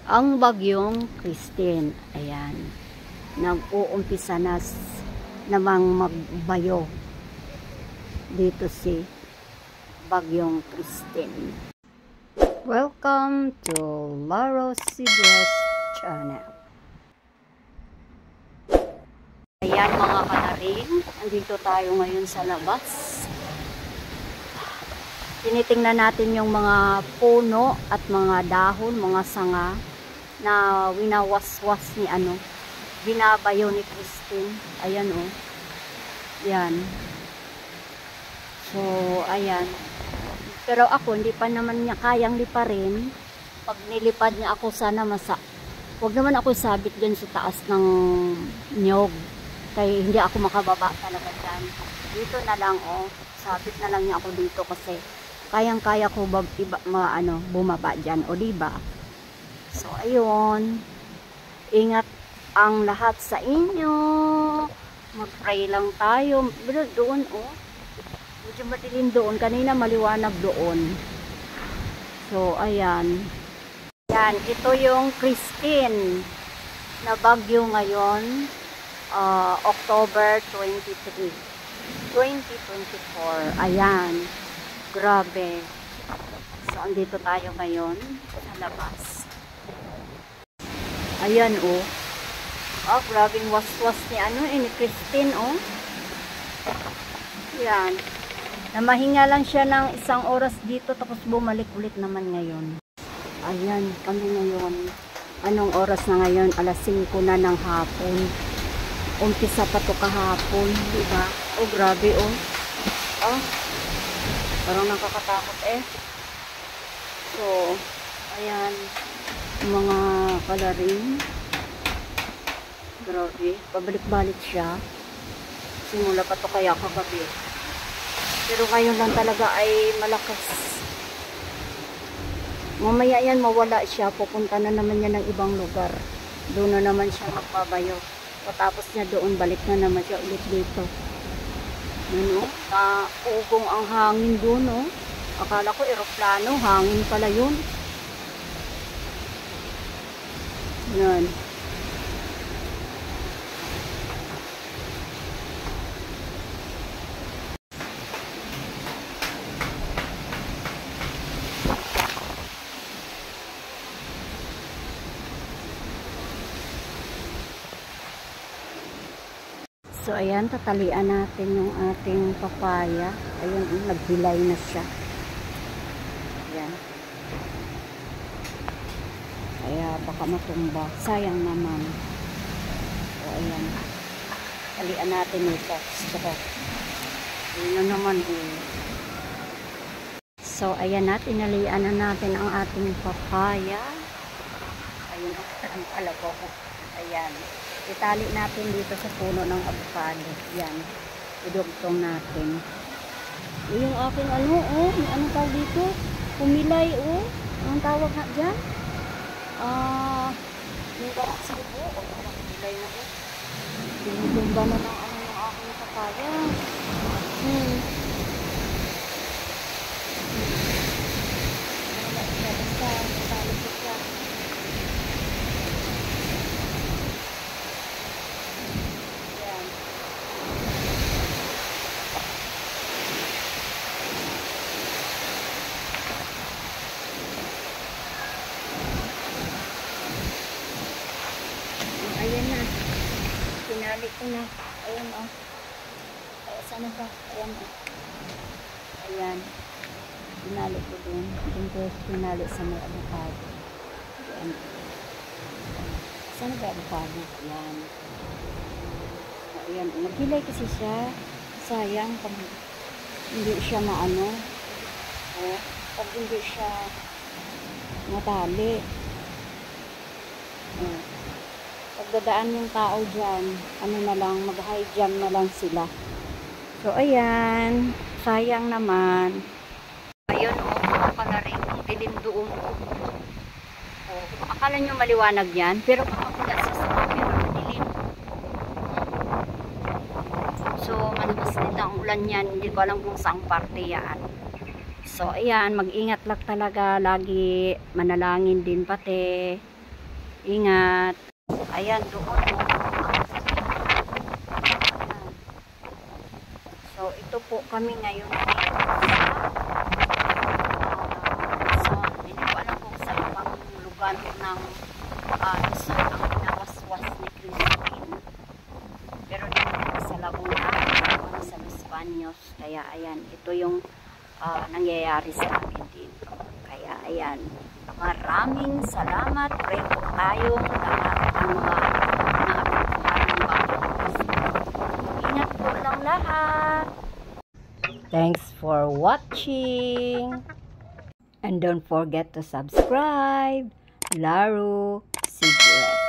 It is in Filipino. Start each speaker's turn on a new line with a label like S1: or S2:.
S1: Ang bagyong Christine, ayan, nag-uumpisa na namang magbayo dito si bagyong Christine. Welcome to Laros Sidres channel. Ayan mga kanaring, andito tayo ngayon sa labas. Tinitingnan natin yung mga puno at mga dahon, mga sanga na winawaswas ni binabayo ni Christine. Ayan oh. Yan. So, ayan. Pero ako, hindi pa naman niya kayang liparin. Pag nilipad niya ako, sana huwag naman ako sabit dyan sa taas ng nyog. Kaya hindi ako makababa talaga dyan. Dito na lang oh. Sabit na lang niya ako dito kasi kayang-kaya ko bumaba dyan. O diba? So, ayun. Ingat ang lahat sa inyo. Mag-pray lang tayo. Doon, oh. Medyo madilim doon. Kanina maliwanag doon. So, ayan. Yan. Ito yung Christine na bagyo ngayon. October 23. 2024. Ayan. Grabe. So, andito tayo ngayon sa labas. Ayan, oh. Oh, grabing waswas ni Christine, oh. Yan. Namahinga lang siya ng 1 oras dito, tapos bumalik ulit naman ngayon. Ayan, kami ngayon. Anong oras na ngayon? Alas 5 na ng hapon. Umpisa pa to kahapon, diba? Oh, grabe, oh. Oh. Parang nakakatakot, eh. So, ayan. Mga kalaring. Grabe, pabalik-balik siya. Simula pa to kaya kagabi. Pero ngayon lang talaga ay malakas. Mamaya yan mawala siya. Pupunta na naman niya ng ibang lugar. Doon na naman siya magbabayo. Patapos niya doon, balik na naman siya ulit dito. Ano? Ugong ang hangin doon, oh. Akala ko eroplano, hangin pala yun. Yan. So, ayan, tatalian natin yung ating papaya. Ayan, naghilay na siya. Ayan. Kaya, baka matumba. Sayang naman. So, ayan. Talian natin ito. Ayan naman, eh. So, ayan na. Tinalian na natin ang ating papaya. Ayun, ang kalabaw. Ayan. Itali natin dito sa puno ng avocado. Yan. Idugtong natin. Yung aking oh. Anong tawag dito? Pumilay, oh. Anong tawag na dyan? Yung bakit sibo. Pumilay na, oh. Tinutungba na ng yung aking papaya. Ayan na. Pinali ko na. Ayan o. Ay, sana ba? Ayan o. Ayan. Pinali ko dun. Doon ko pinali sa may avocado. Ayan. Sana ba avocado? Ayan. Ayan. Naghilay kasi siya. Sayang pag hindi siya maano. O. Pag hindi siya matali. O. Pagdadaan yung tao dyan, mag-high jump na lang sila. So, ayan. Sayang naman. Ayun, mga kanaring, ang dilim doon. Akala nyo maliwanag yan, pero kapag sa camera, dilim. So, malakas din ang ulan yan. Hindi ko alam kung saang parte yan. So, ayan, mag-ingat lang talaga. Lagi manalangin din pati. Ingat. Ayan, doon. So, ito po kami ngayon hindi ko alam kung sa ibang lugar ng resort ang pinawaswas ni Christine. Pero dito sa Laguna, sa Los Baños. Kaya, ayan, ito yung nangyayari sa amin dito. Kaya, ayan, maraming salamat. Pray po tayong lahat ng mga naapektuhan ng bagyo. Ingat po lang lahat. Thanks for watching. And don't forget to subscribe. Laro Secret.